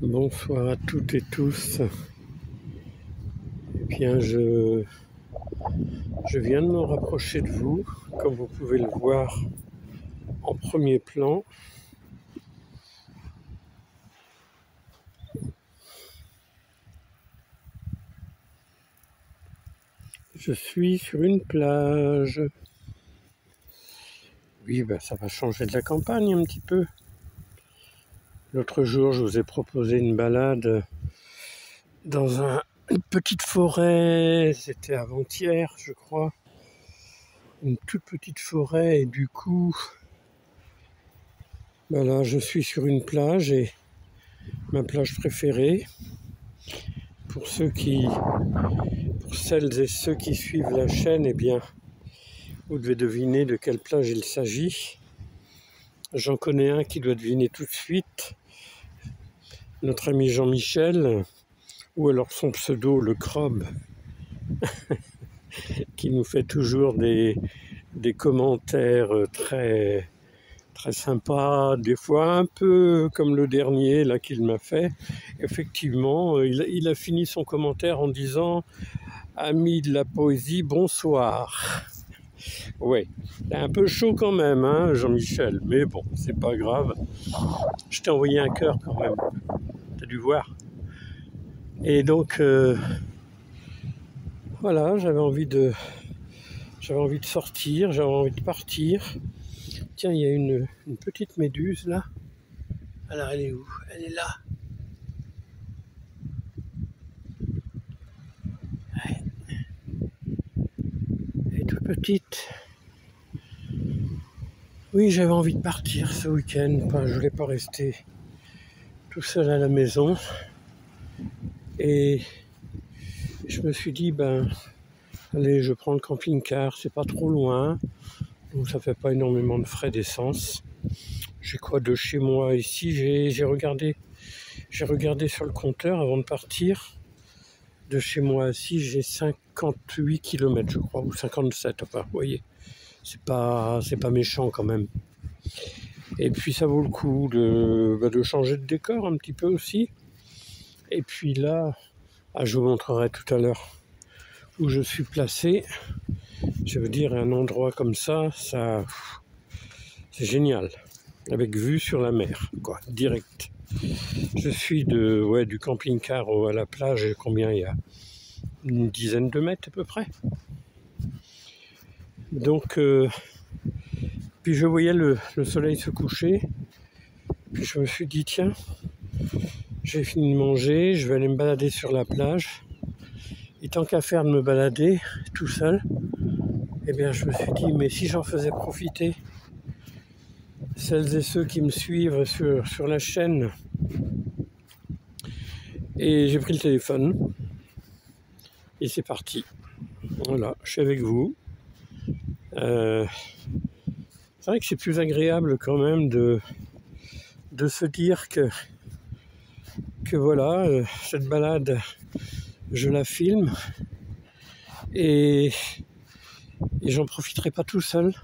Bonsoir à toutes et tous. Eh bien, je viens de me rapprocher de vous, comme vous pouvez le voir en premier plan. Je suis sur une plage. Oui, ça va changer de la campagne un petit peu. L'autre jour, je vous ai proposé une balade dans une petite forêt. C'était avant-hier, je crois. Une toute petite forêt et du coup, là, je suis sur une plage et ma plage préférée. Pour celles et ceux qui suivent la chaîne, eh bien, vous devez deviner de quelle plage il s'agit. J'en connais un qui doit deviner tout de suite. Notre ami Jean-Michel, ou alors son pseudo, le Crobe, qui nous fait toujours des commentaires très, très sympas, des fois un peu comme le dernier là qu'il m'a fait. Effectivement, il a fini son commentaire en disant « Ami de la poésie, bonsoir ». Ouais, c'est un peu chaud quand même, hein, Jean-Michel, mais bon, c'est pas grave. Je t'ai envoyé un cœur quand même, t'as dû voir. Et donc, voilà, j'avais envie de sortir, j'avais envie de partir. Tiens, il y a une petite méduse là. Alors, elle est où? Elle est là. Ouais. Elle est toute petite. Oui, j'avais envie de partir ce week-end. Je voulais pas rester tout seul à la maison. Et je me suis dit, allez, je prends le camping-car, c'est pas trop loin. Donc ça fait pas énormément de frais d'essence. J'ai quoi de chez moi ici? J'ai regardé sur le compteur avant de partir. De chez moi ici, j'ai 58 km, je crois, ou 57, enfin, vous voyez. C'est pas méchant quand même. Et puis ça vaut le coup de changer de décor un petit peu aussi. Et puis là, je vous montrerai tout à l'heure où je suis placé. Je veux dire, un endroit comme ça, c'est génial. Avec vue sur la mer, quoi, direct. Je suis du camping-car à la plage, combien il y a? Une dizaine de mètres à peu près. Donc, puis je voyais le soleil se coucher. Puis je me suis dit, tiens, j'ai fini de manger, je vais aller me balader sur la plage. Et tant qu'à faire de me balader tout seul, eh bien je me suis dit, mais si j'en faisais profiter celles et ceux qui me suivent sur la chaîne. Et j'ai pris le téléphone. Et c'est parti. Voilà, je suis avec vous. C'est vrai que c'est plus agréable quand même de se dire que voilà, cette balade, je la filme et j'en profiterai pas tout seul.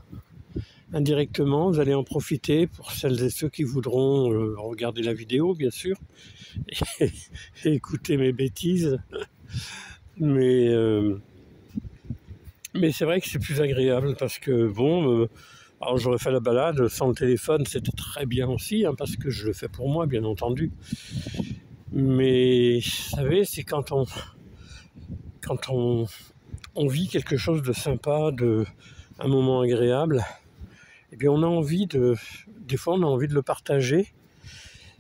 Indirectement, vous allez en profiter pour celles et ceux qui voudront regarder la vidéo, bien sûr, et écouter mes bêtises. Mais c'est vrai que c'est plus agréable parce que, alors j'aurais fait la balade sans le téléphone, c'était très bien aussi, hein, parce que je le fais pour moi, bien entendu. Mais, vous savez, c'est quand on vit quelque chose de sympa, un moment agréable, et bien on a envie des fois on a envie de le partager.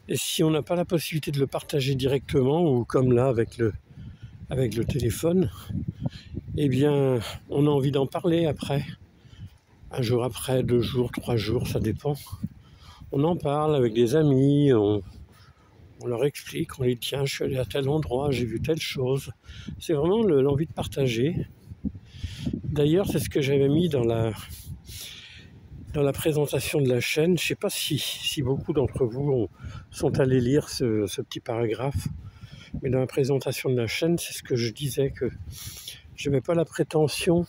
Et si on n'a pas la possibilité de le partager directement, ou comme là avec le téléphone, eh bien on a envie d'en parler après. Un jour après, 2 jours, 3 jours, ça dépend. On en parle avec des amis, on leur explique, on les dit tiens, je suis allé à tel endroit, j'ai vu telle chose. C'est vraiment l'envie de partager. D'ailleurs, c'est ce que j'avais mis dans la présentation de la chaîne. Je ne sais pas si beaucoup d'entre vous sont allés lire ce petit paragraphe, mais dans la présentation de la chaîne, c'est ce que je disais, que je n'avais pas la prétention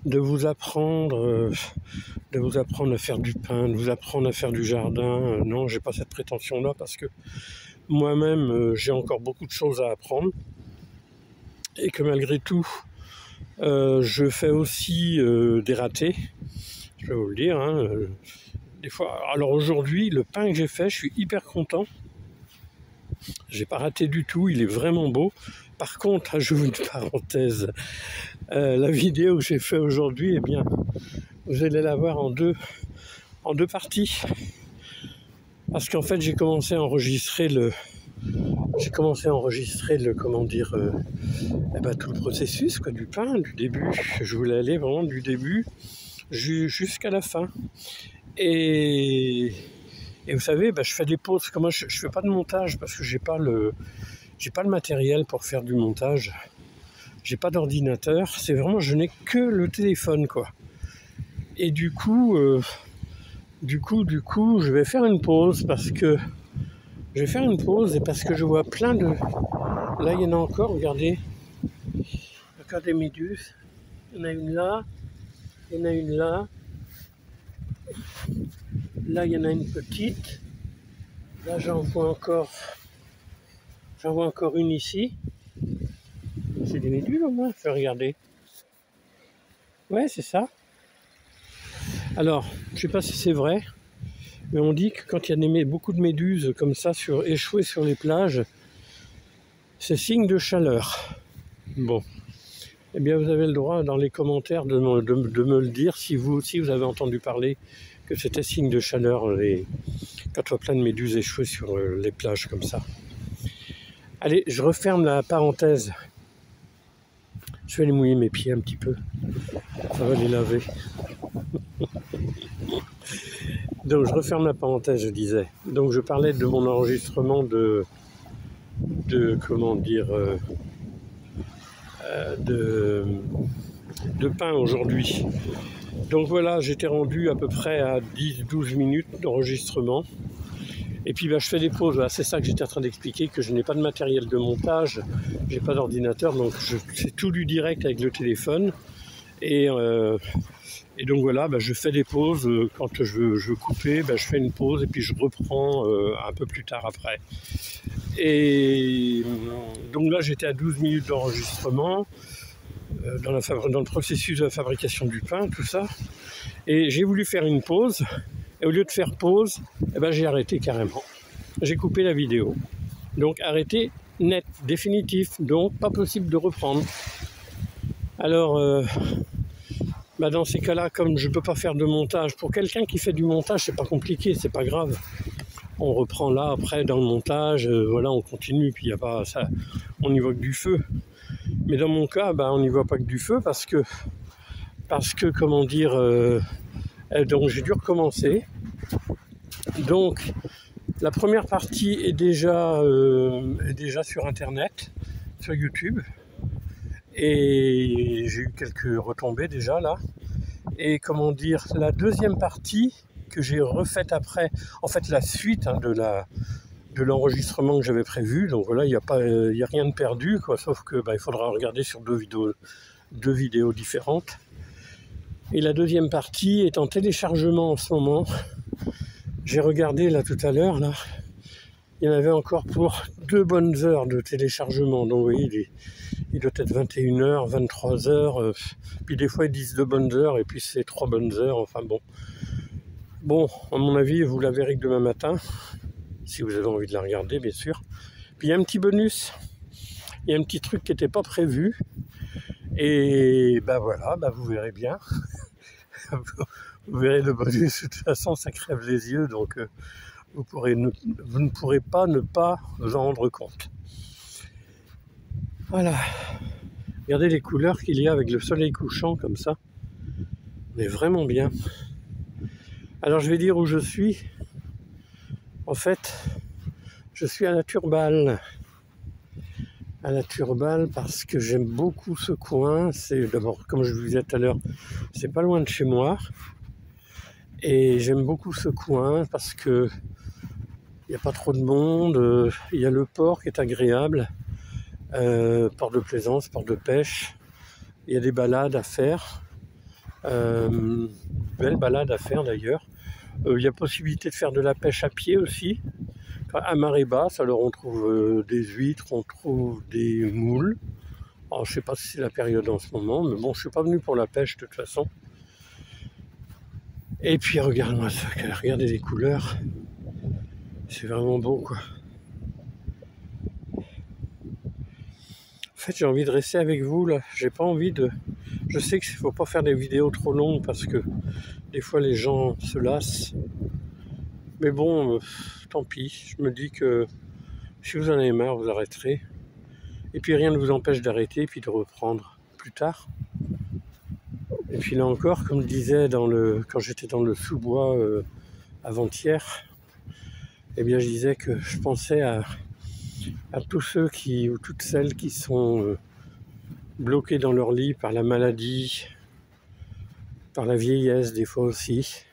de vous apprendre à faire du pain, de vous apprendre à faire du jardin. Non, j'ai pas cette prétention-là parce que moi-même j'ai encore beaucoup de choses à apprendre et que malgré tout je fais aussi des ratés, je vais vous le dire, hein, des fois. Alors aujourd'hui, le pain que j'ai fait, je suis hyper content. J'ai pas raté du tout, il est vraiment beau. Par contre, j'ouvre une parenthèse. La vidéo que j'ai fait aujourd'hui, eh bien, vous allez la voir en deux parties. Parce qu'en fait, j'ai commencé à enregistrer le, comment dire, tout le processus quoi, du pain, du début. Je voulais aller vraiment du début jusqu'à la fin. Et vous savez, je fais des pauses. Comme moi, je fais pas de montage parce que j'ai pas le matériel pour faire du montage. J'ai pas d'ordinateur. C'est vraiment, je n'ai que le téléphone, quoi. Et du coup, je vais faire une pause parce que je vois plein de. Là, il y en a encore. Regardez, encore des méduses. Il y en a une là. Il y en a une là. Là, il y en a une petite. Là, j'en vois encore une ici. C'est des méduses au moins, faut regarder. Ouais, c'est ça. Alors, je sais pas si c'est vrai, mais on dit que quand il y a beaucoup de méduses comme ça échouées sur les plages, c'est signe de chaleur. Bon. Eh bien, vous avez le droit dans les commentaires de me le dire si vous aussi vous avez entendu parler que c'était signe de chaleur quand on a plein de méduses échouées sur les plages comme ça. Allez, je referme la parenthèse. Je vais aller mouiller mes pieds un petit peu. Ça va les laver. Donc je referme la parenthèse, je disais. Donc je parlais de mon enregistrement de pain aujourd'hui. Donc voilà, j'étais rendu à peu près à 10-12 minutes d'enregistrement. Et puis je fais des pauses, voilà, c'est ça que j'étais en train d'expliquer, que je n'ai pas de matériel de montage, j'ai pas d'ordinateur, donc c'est tout du direct avec le téléphone. Et donc voilà, je fais des pauses, quand je veux couper, je fais une pause et puis je reprends un peu plus tard après. Et donc là j'étais à 12 minutes d'enregistrement, dans le processus de la fabrication du pain, tout ça. Et j'ai voulu faire une pause. Et au lieu de faire pause, j'ai arrêté carrément. J'ai coupé la vidéo. Donc arrêté net, définitif. Donc pas possible de reprendre. Alors, dans ces cas-là, comme je ne peux pas faire de montage, pour quelqu'un qui fait du montage, c'est pas compliqué, c'est pas grave. On reprend là, après, dans le montage, voilà, on continue, puis il n'y a pas ça, on n'y voit que du feu. Mais dans mon cas, on n'y voit pas que du feu parce que comment dire... donc j'ai dû recommencer. Donc la première partie est déjà sur internet, sur YouTube. Et j'ai eu quelques retombées déjà là. Et comment dire, la deuxième partie que j'ai refaite après, en fait la suite de l'enregistrement que j'avais prévu. Donc voilà, il n'y a rien de perdu, quoi, sauf que il faudra regarder sur deux vidéos différentes. Et la deuxième partie est en téléchargement en ce moment. J'ai regardé là tout à l'heure, là, il y en avait encore pour 2 bonnes heures de téléchargement. Donc vous voyez, il doit être 21h, 23h, puis des fois ils disent 2 bonnes heures et puis c'est 3 bonnes heures, enfin bon. Bon, à mon avis, vous la verrez que demain matin, si vous avez envie de la regarder, bien sûr. Puis il y a un petit bonus, il y a un petit truc qui n'était pas prévu. Et voilà, vous verrez bien. Vous verrez le bonus, de toute façon ça crève les yeux, donc vous ne pourrez pas ne pas vous en rendre compte. Voilà. Regardez les couleurs qu'il y a avec le soleil couchant comme ça. On est vraiment bien. Alors je vais dire où je suis. En fait, je suis à la Turballe. À la Turballe parce que j'aime beaucoup ce coin. C'est d'abord, comme je vous disais tout à l'heure, c'est pas loin de chez moi. Et j'aime beaucoup ce coin parce que il n'y a pas trop de monde. Il y a le port qui est agréable. Port de plaisance, port de pêche. Il y a des balades à faire. Belle balade à faire d'ailleurs. Il y a possibilité de faire de la pêche à pied aussi. À marée basse, alors on trouve des huîtres, on trouve des moules. Alors, je ne sais pas si c'est la période en ce moment, mais bon, je ne suis pas venu pour la pêche de toute façon. Et puis regarde-moi ça, regardez les couleurs. C'est vraiment beau, quoi. En fait, j'ai envie de rester avec vous là. J'ai pas envie de. Je sais qu'il ne faut pas faire des vidéos trop longues parce que des fois les gens se lassent. Mais bon, tant pis. Je me dis que si vous en avez marre, vous arrêterez. Et puis rien ne vous empêche d'arrêter et puis de reprendre plus tard. Et puis là encore, comme je disais quand j'étais dans le sous-bois avant-hier, eh bien je disais que je pensais à tous ceux ou toutes celles qui sont bloqués dans leur lit par la maladie, par la vieillesse des fois aussi,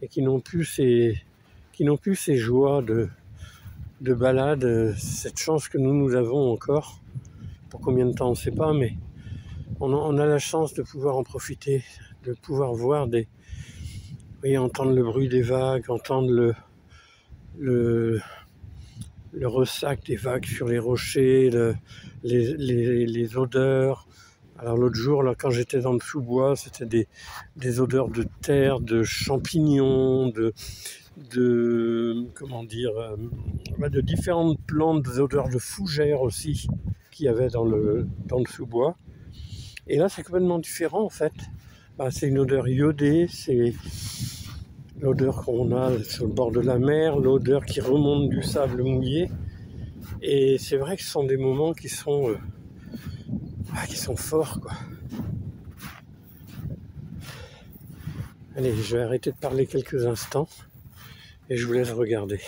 et qui n'ont plus ces joies de balade, cette chance que nous avons encore. Pour combien de temps on ne sait pas, mais on a la chance de pouvoir en profiter, de pouvoir voir entendre le bruit des vagues, entendre le ressac des vagues sur les rochers, les odeurs. Alors l'autre jour, là, quand j'étais dans le sous-bois, c'était des odeurs de terre, de champignons, de différentes plantes, des odeurs de fougères aussi qu'il y avait dans le sous-bois. Et là, c'est complètement différent en fait. C'est une odeur iodée, c'est l'odeur qu'on a sur le bord de la mer, l'odeur qui remonte du sable mouillé. Et c'est vrai que ce sont des moments qui sont forts, quoi. Allez, je vais arrêter de parler quelques instants et je vous laisse regarder.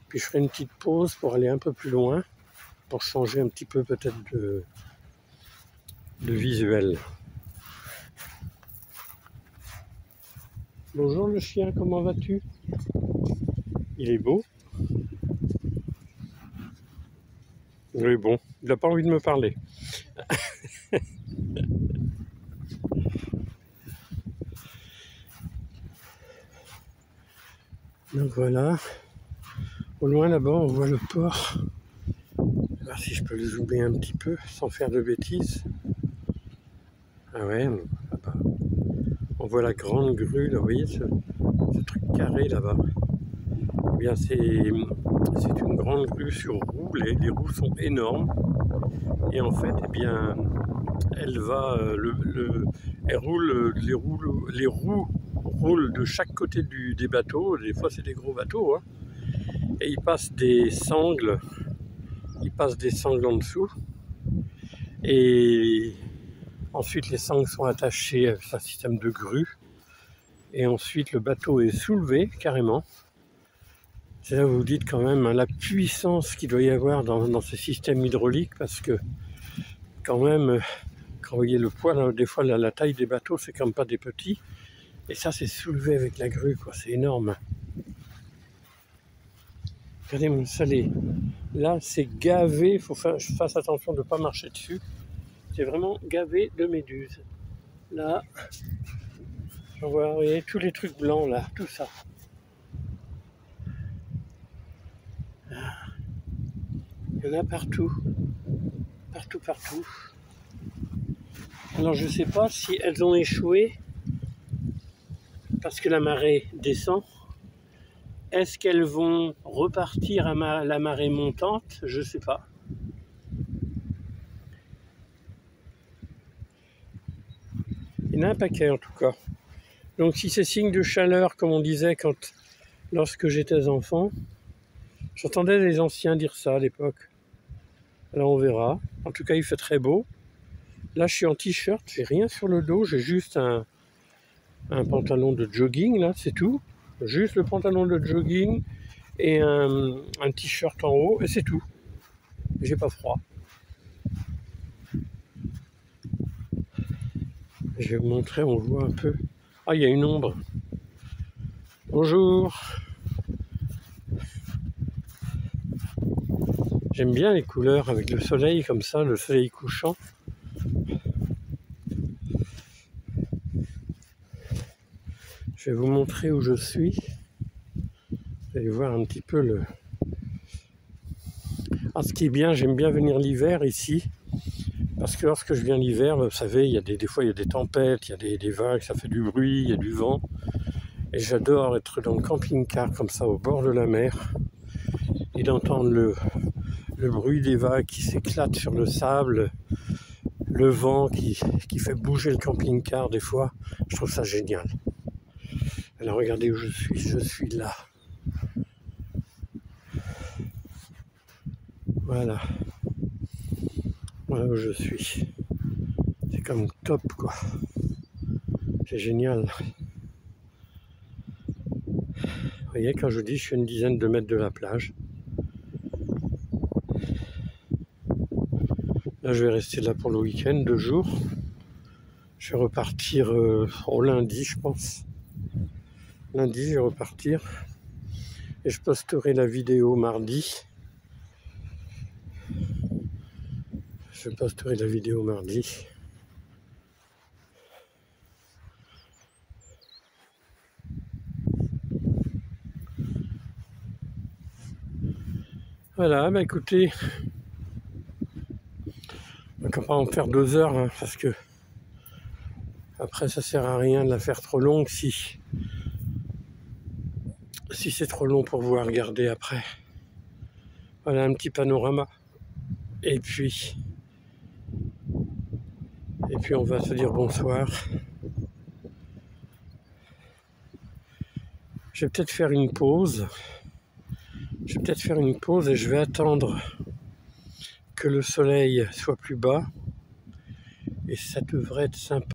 Puis je ferai une petite pause pour aller un peu plus loin, pour changer un petit peu peut-être de visuel. Bonjour le chien, comment vas-tu? Il est beau. Oui, bon, il n'a pas envie de me parler. Donc voilà, au loin là-bas on voit le port. On va voir si je peux le zoomer un petit peu sans faire de bêtises. Ah ouais, là-bas. On voit la grande grue, là, vous voyez ce truc carré là-bas. Eh bien c'est une grande grue sur roues, les roues sont énormes. Et en fait, eh bien, elle va, elle roule, les roues roulent de chaque côté des bateaux. Des fois, c'est des gros bateaux, hein, et ils passent des sangles en dessous. Et ensuite, les sangles sont attachées avec un système de grue. Et ensuite, le bateau est soulevé carrément. C'est là où vous dites quand même la puissance qu'il doit y avoir dans ce système hydraulique, parce que quand même, quand vous voyez le poids, là, des fois la taille des bateaux, c'est quand même pas des petits. Et ça, c'est soulevé avec la grue, quoi. C'est énorme. Regardez mon salé. Là, c'est gavé. Il faut que je fasse attention de ne pas marcher dessus. C'est vraiment gavé de méduses. Là, on voit, vous voyez, tous les trucs blancs, là, tout ça. Il y en a partout. Partout. Alors, je ne sais pas si elles ont échoué parce que la marée descend. Est-ce qu'elles vont repartir à la marée montante? Je ne sais pas. Il y en a un paquet en tout cas. Donc si c'est signe de chaleur, comme on disait lorsque j'étais enfant, j'entendais les anciens dire ça à l'époque. Alors on verra. En tout cas, il fait très beau. Là, je suis en t-shirt, j'ai rien sur le dos, j'ai juste un pantalon de jogging, là, c'est tout. Juste le pantalon de jogging et un t-shirt en haut, et c'est tout. J'ai pas froid. Je vais vous montrer, on voit un peu. Ah, il y a une ombre. Bonjour. J'aime bien les couleurs avec le soleil comme ça, le soleil couchant. Je vais vous montrer où je suis. Vous allez voir un petit peu Alors, ce qui est bien, j'aime bien venir l'hiver ici, parce que lorsque je viens l'hiver, vous savez, il y a des fois il y a des tempêtes, il y a des vagues, ça fait du bruit, il y a du vent. Et j'adore être dans le camping-car comme ça au bord de la mer et d'entendre le bruit des vagues qui s'éclatent sur le sable, le vent qui fait bouger le camping-car des fois. Je trouve ça génial. Alors regardez où je suis là. Voilà. Voilà où je suis. C'est comme top quoi. C'est génial. Vous voyez, quand je dis je suis à une dizaine de mètres de la plage. Là je vais rester là pour le week-end, 2 jours. Je vais repartir au lundi je pense. Lundi je vais repartir. Et je posterai la vidéo mardi. Je posterai la vidéo mardi. Voilà, bah écoutez, on va pas en faire 2 heures, hein, parce que après ça sert à rien de la faire trop longue si c'est trop long pour vous regarder après. Voilà un petit panorama. Et puis on va se dire bonsoir. Je vais peut-être faire une pause. Et je vais attendre que le soleil soit plus bas. Et ça devrait être sympa.